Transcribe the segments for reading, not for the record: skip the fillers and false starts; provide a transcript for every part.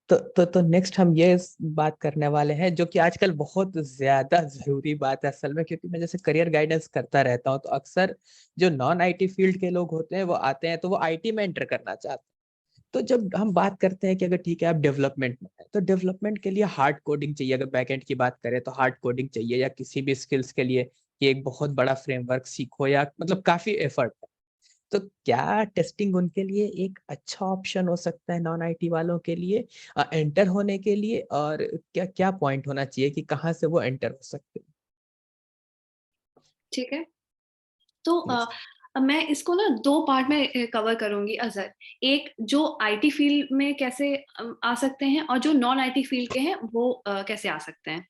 तो नेक्स्ट हम ये बात करने वाले हैं जो कि आजकल बहुत ज्यादा जरूरी बात है असल में, क्योंकि मैं जैसे करियर गाइडेंस करता रहता हूँ तो अक्सर जो नॉन आईटी फील्ड के लोग होते हैं वो आते हैं तो वो आईटी में एंटर करना चाहते हैं। तो जब हम बात करते हैं कि अगर ठीक है आप डेवलपमेंट में है तो डेवलपमेंट के लिए हार्ड कोडिंग चाहिए, अगर बैकएंड की बात करें तो हार्ड कोडिंग चाहिए, या किसी भी स्किल्स के लिए कि एक बहुत बड़ा फ्रेमवर्क सीखो, या मतलब काफी एफर्ट है। तो क्या टेस्टिंग उनके लिए एक अच्छा ऑप्शन हो सकता है नॉन आईटी वालों के लिए एंटर होने के लिए, और क्या क्या पॉइंट होना चाहिए कि कहाँ से वो एंटर हो सकते ठीक है, तो हैं? मैं इसको ना दो पार्ट में कवर करूंगी अजहर। एक जो आईटी फील्ड में कैसे आ सकते हैं, और जो नॉन आईटी फील्ड के हैं वो कैसे आ सकते हैं।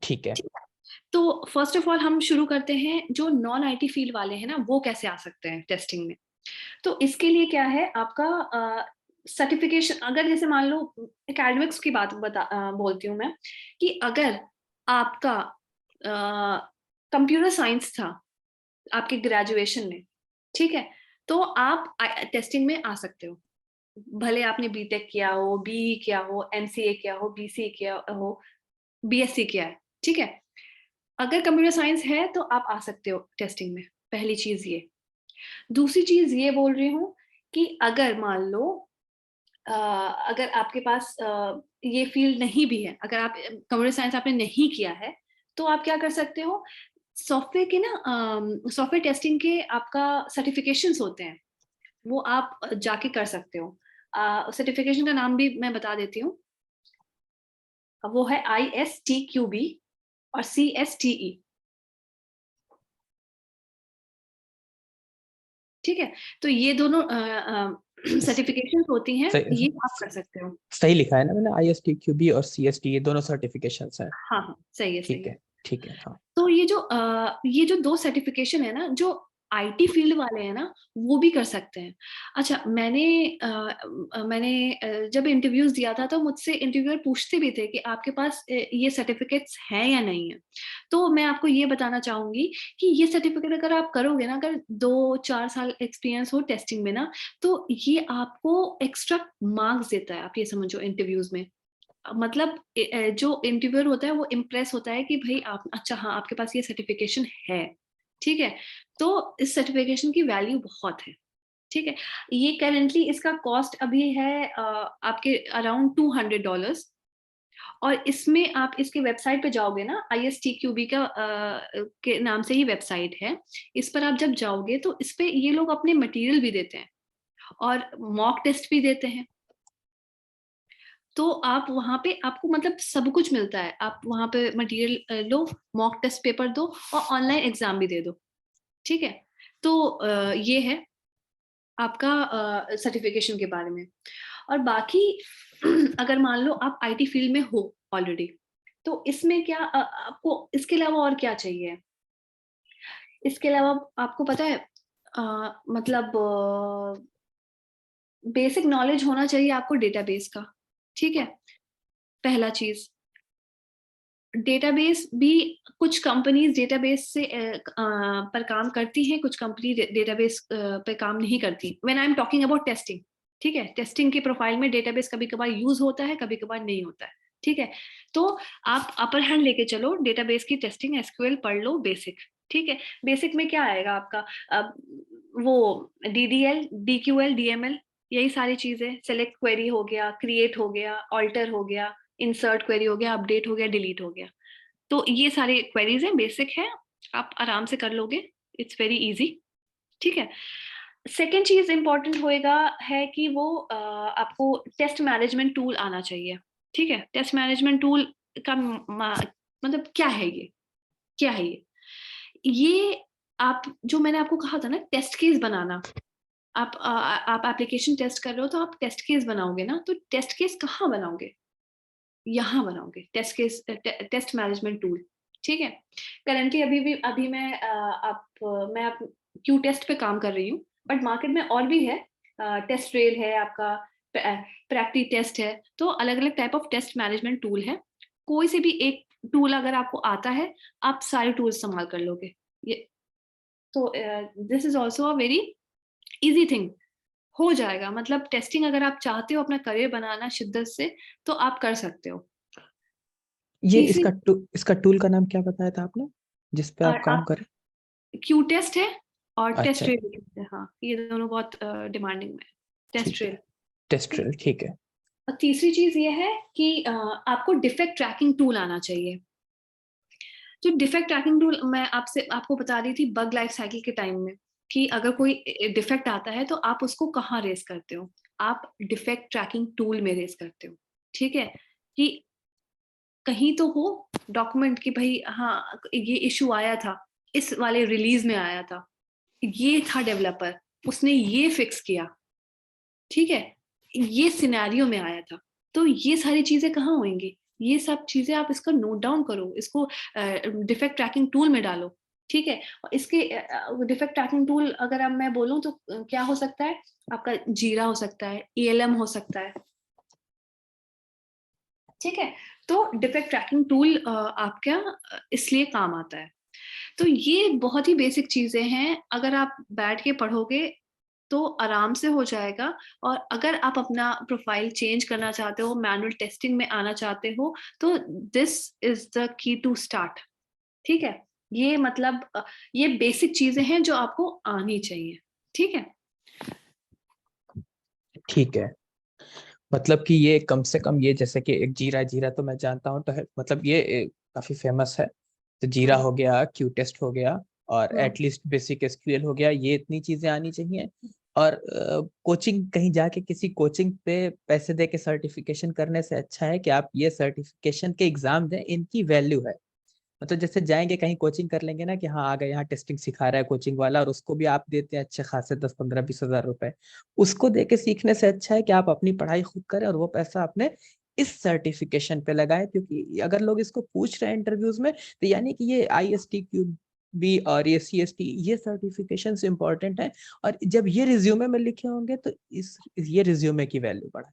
ठीक है। ठीक है, तो फर्स्ट ऑफ ऑल हम शुरू करते हैं जो नॉन आईटी फील्ड वाले हैं ना, वो कैसे आ सकते हैं टेस्टिंग में। तो इसके लिए क्या है आपका सर्टिफिकेशन। अगर जैसे मान लो एकेडमिक्स की बात बोलती हूँ मैं, कि अगर आपका कंप्यूटर साइंस था आपके ग्रेजुएशन में, ठीक है, तो आप टेस्टिंग में आ सकते हो। भले आपने बीटेक किया हो, बीई किया हो, एमसीए किया हो, बीसीए किया हो, बीएससी किया है, ठीक है। अगर कंप्यूटर साइंस है तो आप आ सकते हो टेस्टिंग में, पहली चीज ये। दूसरी चीज ये बोल रही हूँ कि अगर मान लो अगर आपके पास ये फील्ड नहीं भी है, अगर आप कंप्यूटर साइंस आपने नहीं किया है, तो आप क्या कर सकते हो, सॉफ्टवेयर के ना सॉफ्टवेयर टेस्टिंग के आपका सर्टिफिकेशंस होते हैं, वो आप जाके कर सकते हो। सर्टिफिकेशन का नाम भी मैं बता देती हूँ, वो है ISTQB और CSTE। ठीक है, तो ये दोनों सर्टिफिकेशन होती हैं, सही, ये आप कर सकते हो। सही लिखा है ना मैंने? ISTQB और CST ये दोनों सर्टिफिकेशंस हैं। हाँ हाँ, सही है सही ठीक है। है। ठीक है। हाँ। तो ये जो दो सर्टिफिकेशन है ना, जो आईटी फील्ड वाले हैं ना, वो भी कर सकते हैं। अच्छा, मैंने जब इंटरव्यूज दिया था तो मुझसे इंटरव्यूअर पूछते भी थे कि आपके पास ये सर्टिफिकेट्स हैं या नहीं है। तो मैं आपको ये बताना चाहूंगी कि ये सर्टिफिकेट अगर आप करोगे ना, अगर 2-4 साल एक्सपीरियंस हो टेस्टिंग में ना, तो ये आपको एक्स्ट्रा मार्क्स देता है। आप ये समझो इंटरव्यूज में, मतलब जो इंटरव्यूअर होता है वो इम्प्रेस होता है कि भाई आप, अच्छा हाँ आपके पास ये सर्टिफिकेशन है, ठीक है। तो इस सर्टिफिकेशन की वैल्यू बहुत है, ठीक है। ये करेंटली इसका कॉस्ट अभी है आपके अराउंड $200। और इसमें आप इसके वेबसाइट पे जाओगे ना, ISTQB का के नाम से ही वेबसाइट है। इस पर आप जब जाओगे तो इस पे ये लोग अपने मटेरियल भी देते हैं और मॉक टेस्ट भी देते हैं। तो आप वहां पे, आपको मतलब सब कुछ मिलता है। आप वहां पे मटेरियल लो, मॉक टेस्ट पेपर दो और ऑनलाइन एग्जाम भी दे दो, ठीक है। तो ये है आपका सर्टिफिकेशन के बारे में। और बाकी अगर मान लो आप आईटी फील्ड में हो ऑलरेडी, तो इसमें क्या आपको इसके अलावा और क्या चाहिए। इसके अलावा आपको पता है मतलब बेसिक नॉलेज होना चाहिए आपको डेटाबेस का, ठीक है, पहला चीज। डेटाबेस भी, कुछ कंपनीज डेटाबेस से पर काम करती हैं, कुछ कंपनी डेटाबेस पे काम नहीं करती। When I am talking about testing, ठीक है, टेस्टिंग के प्रोफाइल में डेटाबेस कभी कभार यूज होता है, कभी कभार नहीं होता है, ठीक है। तो आप अपर हैंड लेके चलो, डेटाबेस की टेस्टिंग एसक्यूएल पढ़ लो बेसिक, ठीक है। बेसिक में क्या आएगा आपका, वो DDL, DQL, DML, यही सारी चीजें। सेलेक्ट क्वेरी हो गया, क्रिएट हो गया, ऑल्टर हो गया, इंसर्ट क्वेरी हो गया, अपडेट हो गया, डिलीट हो गया। तो ये सारे क्वेरीज हैं, बेसिक है, आप आराम से कर लोगे। इट्स वेरी इजी, ठीक है। सेकेंड चीज इंपॉर्टेंट होएगा है कि वो आपको टेस्ट मैनेजमेंट टूल आना चाहिए, ठीक है। टेस्ट मैनेजमेंट टूल का मतलब क्या है ये, क्या है ये आप, जो मैंने आपको कहा था ना टेस्ट केस बनाना, आप एप्लीकेशन टेस्ट कर रहे हो तो आप टेस्ट केस बनाओगे ना, तो टेस्ट केस कहाँ बनाओगे, यहाँ बनाओगे, test case, test management tool, ठीक है। करंटली अभी मैं आप क्यू टेस्ट पे काम कर रही हूँ, बट मार्केट में और भी है। टेस्ट रेल है आपका, प्रैक्टिस टेस्ट है। तो अलग अलग type of test management tool है। कोई से भी एक टूल अगर आपको आता है, आप सारे टूल इस्तेमाल कर लोगे। ये तो this is also a very easy thing हो जाएगा, मतलब टेस्टिंग अगर आप चाहते हो अपना करियर बनाना शिद्दत से, तो आप कर सकते हो। ये तीसरी इसका टूल का नाम क्या बताया था आपने, जिस पे आप और काम आप करें? क्यू टेस्ट है और टेस्ट अच्छा, ट्रेल है, हाँ ये दोनों बहुत डिमांडिंग में, टेस्ट ठीक है। ट्रेल। ठीक। टेस्ट्रियल, ठीक है। और तीसरी चीज ये है कि आपको डिफेक्ट ट्रैकिंग टूल आना चाहिए। जो डिफेक्ट ट्रैकिंग टूल मैं आपको बता रही थी बग लाइफ साइकिल के टाइम में, कि अगर कोई डिफेक्ट आता है तो आप उसको कहाँ रेस करते हो, आप डिफेक्ट ट्रैकिंग टूल में रेस करते हो। ठीक है, कि कहीं तो हो डॉक्यूमेंट कि भाई हाँ ये इशू आया था, इस वाले रिलीज में आया था, ये था डेवलपर, उसने ये फिक्स किया, ठीक है, ये सिनेरियो में आया था। तो ये सारी चीजें कहाँ होंगी, ये सब चीजें आप इसका नोट डाउन करो, इसको डिफेक्ट ट्रैकिंग टूल में डालो। ठीक है, और इसके डिफेक्ट ट्रैकिंग टूल अगर अब मैं बोलूँ तो क्या हो सकता है, आपका जीरा हो सकता है, ELM हो सकता है। ठीक है, तो डिफेक्ट ट्रैकिंग टूल आपका इसलिए काम आता है। तो ये बहुत ही बेसिक चीजें हैं, अगर आप बैठ के पढ़ोगे तो आराम से हो जाएगा। और अगर आप अपना प्रोफाइल चेंज करना चाहते हो, मैनुअल टेस्टिंग में आना चाहते हो, तो this is the key to start. ठीक है, ये मतलब ये बेसिक चीजें हैं जो आपको आनी चाहिए। ठीक है। ठीक है, मतलब कि ये कम से कम, ये जैसे कि एक जीरा, जीरा तो मैं जानता हूँ, तो है मतलब ये काफी फेमस है। तो जीरा हम्म, हो गया, क्यू टेस्ट हो गया, और हम्म, एटलीस्ट बेसिक एसक्यूएल हो गया, ये इतनी चीजें आनी चाहिए। और कोचिंग, कहीं जाके किसी कोचिंग पे पैसे दे के सर्टिफिकेशन करने से अच्छा है कि आप ये सर्टिफिकेशन के एग्जाम दें, इनकी वैल्यू है। मतलब जैसे जाएंगे कहीं कोचिंग कर लेंगे ना, कि हाँ आ गए यहाँ टेस्टिंग सिखा रहा है कोचिंग वाला, और उसको भी आप देते हैं अच्छे खासे 10-15-20 हज़ार रुपए, उसको दे के सीखने से अच्छा है कि आप अपनी पढ़ाई खुद करें और वो पैसा आपने इस सर्टिफिकेशन पे लगाए। क्योंकि अगर लोग इसको पूछ रहे हैं इंटरव्यूज में, तो यानी कि ये ISTQB और ये CST, ये सर्टिफिकेशन इंपॉर्टेंट है। और जब ये रिज्यूमे में लिखे होंगे तो ये रिज्यूमे की वैल्यू बढ़ा,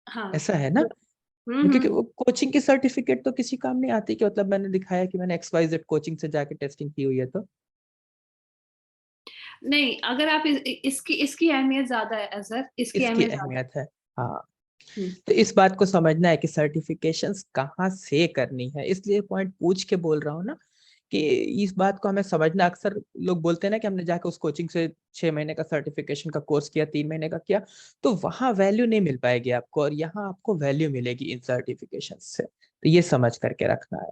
हाँ। ऐसा है ना? क्योंकि वो कोचिंग की सर्टिफिकेट तो किसी काम नहीं आती, कि मतलब मैंने दिखाया कि मैंने XYZ कोचिंग से जाके टेस्टिंग की हुई है तो। नहीं, अगर आप इसकी इसकी अहमियत ज्यादा है अजहर, इसकी इसकी अहमियत ज्यादा अहमियत है। हाँ, है। तो इस बात को समझना है कि सर्टिफिकेशंस कहाँ से करनी है, इसलिए पॉइंट पूछ के बोल रहा हूँ ना, कि इस बात को हमें समझना। अक्सर लोग बोलते हैं ना कि हमने जाके उस कोचिंग से 6 महीने का सर्टिफिकेशन का कोर्स किया, 3 महीने का किया, तो वहां वैल्यू नहीं मिल पाएगी आपको, और यहाँ आपको वैल्यू मिलेगी इन सर्टिफिकेशन से। तो ये समझ करके रखना है।